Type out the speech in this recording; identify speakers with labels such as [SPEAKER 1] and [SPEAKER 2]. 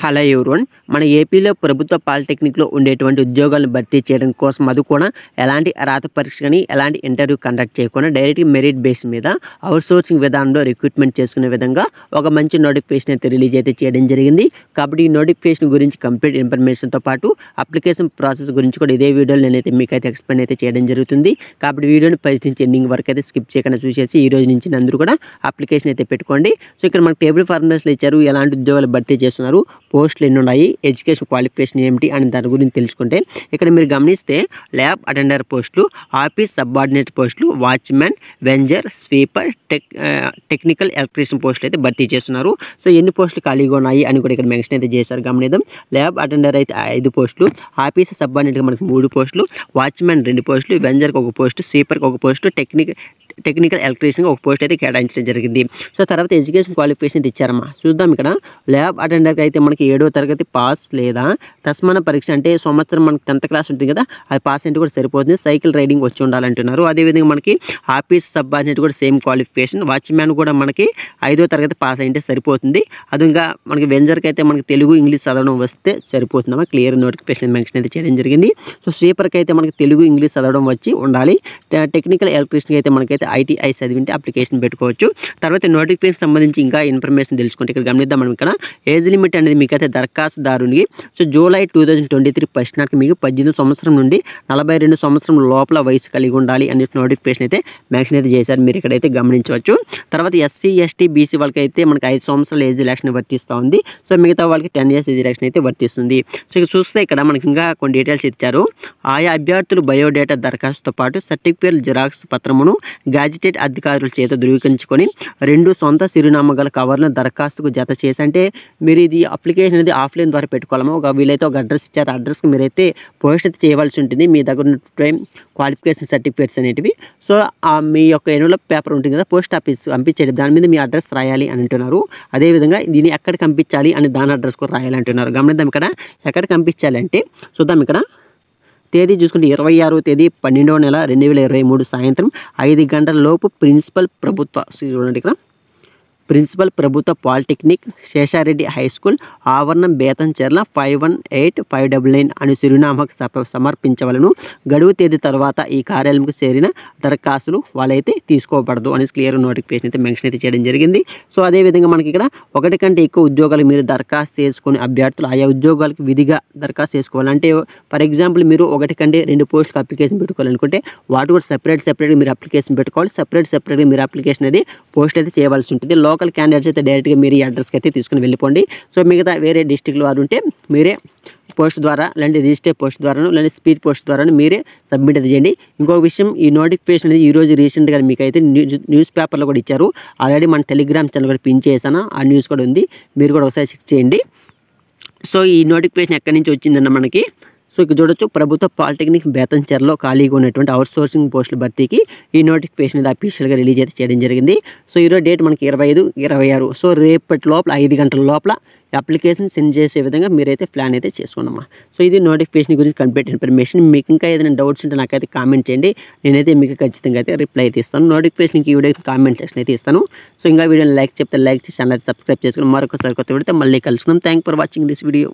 [SPEAKER 1] Hello everyone. మన ఏపీలో ప్రభుత్వ పాలిటెక్నిక్‌లో ఉండేటువంటి ఉద్యోగాలను భర్తీ చేయడం కోసం అది కూడా ఎలాంటి అర్హత పరీక్ష గాని, ఎలాంటి ఇంటర్వ్యూ కండక్ట్ చేయకుండా డైరెక్ట్‌గా మెరిట్ బేస్ మీద అవుట్‌సోర్సింగ్ విధానంలో రిక్రూట్‌మెంట్ చేసుకునే విధంగా ఒక మంచి నోటిఫికేషన్ అయితే రిలీజ్ అయితే చేయడం జరిగింది. కాబట్టి ఈ నోటిఫికేషన్ గురించి కంప్లీట్ ఇన్ఫర్మేషన్‌తో పాటు అప్లికేషన్ ప్రాసెస్ గురించి కూడా ఇదే వీడియోలో నేనైతే మీకైతే ఎక్స్‌ప్లెయిన్ అయితే చేయడం జరుగుతుంది. కాబట్టి వీడియోని ఫస్ట్ నుంచి ఎండింగ్ వరకు అయితే స్కిప్ చేయకుండా చూసేసి ఈ రోజు నుంచి అందరూ కూడా అప్లికేషన్ అయితే పెట్టుకోండి. సో ఇక్కడ మనకు టేబుల్ ఫార్ములాస్‌లో ఇచ్చారు. ఎలాంటి ఉద్యోగాలు భర్తీ చేస్తున్నారు, పోస్టులు ఎన్ని ఉన్నాయి, ఎడ్యుకేషన్ క్వాలిఫికేషన్ ఏమిటి అని దాని గురించి తెలుసుకుంటే ఇక్కడ మీరు గమనిస్తే ల్యాబ్ అటెండర్ పోస్టులు, ఆఫీస్ సబార్డినేట్ పోస్టులు, వాచ్మెన్, వెంజర్, స్వీపర్, టెక్నికల్ ఎలక్ట్రీషియన్ పోస్టులు అయితే భర్తీ చేస్తున్నారు. సో ఎన్ని పోస్టులు ఖాళీగా ఉన్నాయి అని కూడా ఇక్కడ మెన్షన్ అయితే చేశారు. గమనిద్దాం. ల్యాబ్ అటెండర్ అయితే 5 పోస్టులు, ఆఫీస్ సబార్డినేట్గా మనకి 3 పోస్టులు, వాచ్మెన్ 2 పోస్టులు, వెంజర్కి 1 పోస్టు, స్వీపర్కి 1 పోస్టు, టెక్నికల్ ఎలక్ట్రీషియన్గా 1 పోస్ట్ అయితే కేటాయించడం జరిగింది. సో తర్వాత ఎడ్యుకేషన్ క్వాలిఫికేషన్ అయితే ఇచ్చారమ్మా. చూద్దాం. ఇక్కడ ల్యాబ్ అటెండర్కి అయితే మనకి 7వ తరగతి పాస్ లేదా తస్మాన పరీక్ష అంటే సంవత్సరం మనకి 10th క్లాస్ ఉంటుంది కదా, అది పాస్ అంటే కూడా సరిపోతుంది. సైకిల్ రైడింగ్ వచ్చి ఉండాలంటున్నారు. అదేవిధంగా మనకి ఆఫీస్ సబార్డినేట్ కూడా సేమ్ క్వాలిఫికేషన్, వాచ్మ్యాన్ కూడా మనకి 5వ తరగతి పాస్ అయితే సరిపోతుంది. అదుగా మనకి వెంజర్కి అయితే మనకి తెలుగు ఇంగ్లీష్ చదవడం వస్తే సరిపోతుందమ్మా. క్లియర్ నోటిఫికేషన్ మెన్షన్ అయితే చేయడం జరిగింది. సో స్వీపర్కి అయితే మనకి తెలుగు ఇంగ్లీష్ చదవడం వచ్చి ఉండాలి. టెక్నికల్ ఎలక్ట్రీషియన్కి అయితే మనకైతే ఐటీఐ చదివింటే అప్లికేషన్ పెట్టుకోవచ్చు. తర్వాత నోటిఫికేషన్ సంబంధించి ఇంకా ఇన్ఫర్మేషన్ తెలుసుకుంటే ఇక్కడ గమనిద్దాం. మనం ఇక్కడ ఏజ్ లిమిట్ అనేది మీకైతే దరఖాస్తుదారునికి సో జూలై 2023 ఫస్ట్ నాటికి మీకు 18 సంవత్సరం నుండి 42 సంవత్సరం లోపల వయసు కలిగి ఉండాలి అనే నోటిఫికేషన్ అయితే మెన్షన్ అయితే చేశారు. మీరు ఇక్కడైతే గమనించవచ్చు. తర్వాత ఎస్సీ, ఎస్టీ, బీసీ వాళ్ళకి అయితే మనకి 5 సంవత్సరాల ఏజ్ రిలాక్షన్ వర్తిస్తూ ఉంది. సో మిగతా వాళ్ళకి 10 years ఏజ్ రిలాక్షన్ అయితే వర్తిస్తుంది. సో ఇక్కడ చూస్తే ఇక్కడ మనకి ఇంకా కొన్ని డీటెయిల్స్ ఇచ్చారు. ఆయా అభ్యర్థులు బయోడేటా దరఖాస్తుతో పాటు సర్టిఫికేట్ జిరాక్స్ పత్రమును గ్యాజిటెడ్ అధికారుల చేత ధృవీకరించుకొని 2 సొంత చిరునామా గల కవర్లను దరఖాస్తుకు జత చేసి, అంటే మీరు ఇది అప్లికేషన్ అనేది ఆఫ్లైన్ ద్వారా పెట్టుకోవాలమో. ఒక వీలైతే ఒక అడ్రస్ ఇచ్చారు. అడ్రస్కి మీరైతే పోస్ట్ అయితే చేయవలసి ఉంటుంది. మీ దగ్గర ఉన్న క్వాలిఫికేషన్ సర్టిఫికేట్స్ అనేటివి. సో మీ యొక్క ఎన్వలప్ పేపర్ ఉంటుంది కదా, పోస్ట్ ఆఫీస్ పంపించేది, దాని మీద మీ అడ్రస్ రాయాలి అని అంటున్నారు. అదేవిధంగా దీన్ని ఎక్కడికి పంపించాలి అని దాని అడ్రస్ కూడా రాయాలి అంటున్నారు. గమనిద్దాం. ఇక్కడ ఎక్కడికి పంపించాలి అంటే చూద్దాం. ఇక్కడ తేదీ చూసుకుంటే 26వ తేదీ 12వ నెల 2023 సాయంత్రం 5 గంటల లోపు ప్రిన్సిపల్ ప్రభుత్వ పాలిటెక్నిక్, శేషారెడ్డి హై స్కూల్, ఆవరణం, బేతంచెర్ల 518599 అని చిరునామాకు సమర్పించవలను. గడువు తేదీ తర్వాత ఈ కార్యాలయంకు చేరిన దరఖాస్తులు వాళ్ళైతే తీసుకోబడదు అని క్లియర్ నోటిఫికేషన్ అయితే మెన్షన్ అయితే చేయడం జరిగింది. సో అదేవిధంగా మనకి ఇక్కడ 1 కంటే ఎక్కువ ఉద్యోగాలు మీరు దరఖాస్తు చేసుకునే అభ్యర్థులు ఆయా ఉద్యోగాలకు విధిగా దరఖాస్తు చేసుకోవాలి. అంటే ఫర్ ఎగ్జాంపుల్ మీరు 1 కంటే 2 పోస్టులకు అప్లికేషన్ పెట్టుకోవాలనుకుంటే వాటి కూడా సెపరేట్గా మీరు అప్లికేషన్ పెట్టుకోవాలి. సెపరేట్గా మీరు అప్లికేషన్ అది పోస్ట్ అయితే చేయవలసి ఉంటుంది. లోకల్ క్యాండిడేట్స్ అయితే డైరెక్ట్గా మీరు ఈ అడ్రస్కి అయితే తీసుకుని వెళ్ళిపోండి. సో మిగతా వేరే డిస్ట్రిక్ట్లో వారు ఉంటే మీరే పోస్ట్ ద్వారా, లేదంటే రిజిస్టర్ పోస్ట్ ద్వారాను, లేదంటే స్పీడ్ పోస్ట్ ద్వారాను మీరే సబ్మిట్ అయితే చేయండి. ఇంకొక విషయం, ఈ నోటిఫికేషన్ అనేది ఈరోజు రీసెంట్గా మీకు అయితే న్యూస్ పేపర్లో కూడా ఇచ్చారు. ఆల్రెడీ మన టెలిగ్రామ్ ఛానల్ కూడా పిన్ చేశాను. ఆ న్యూస్ కూడా ఉంది. మీరు కూడా ఒకసారి చెక్ చేయండి. సో ఈ నోటిఫికేషన్ ఎక్కడి నుంచి వచ్చిందన్న మనకి సో ఇక్కడ చూడొచ్చు. ప్రభుత్వ పాలిటెక్నిక్ బేతంచెర్లో ఖాళీగా ఉన్నటువంటి అవుట్సోర్సింగ్ పోస్టుల భర్తీకి ఈ నోటిఫికేషన్ అనేది అఫీషియల్గా రిలీజ్ అయితే చేయడం జరిగింది. సో ఈరోజు డేట్ మనకి 25/26. సో రేపటి లోపల 5 గంటల లోపల అప్లికేషన్ సెండ్ చేసే విధంగా మీరైతే ప్లాన్ అయితే చేసుకోండమ్మా. సో ఇది నోటిఫికేషన్ గురించి కంప్లీట్ ఇన్ఫర్మేషన్. మీకు ఇంకా ఏదైనా డౌట్స్ ఉంటే నాకైతే కామెంట్ చేయండి. నేనైతే మీకు ఖచ్చితంగా అయితే రిప్లై అయితే ఇస్తాను. నోటిఫికేషన్కి ఈ వీడియోకి కామెంట్ సెక్షన్ అయితే ఇస్తాను. సో ఇంకా వీడియోని లైక్ చెప్తే లైక్ చేసి ఛానల్ అయితే సబ్స్క్రైబ్ చేసుకుని మరొకసారి కొత్త వీడియోతో మళ్ళీ కలుసుకుందాం. Thank for watching this video.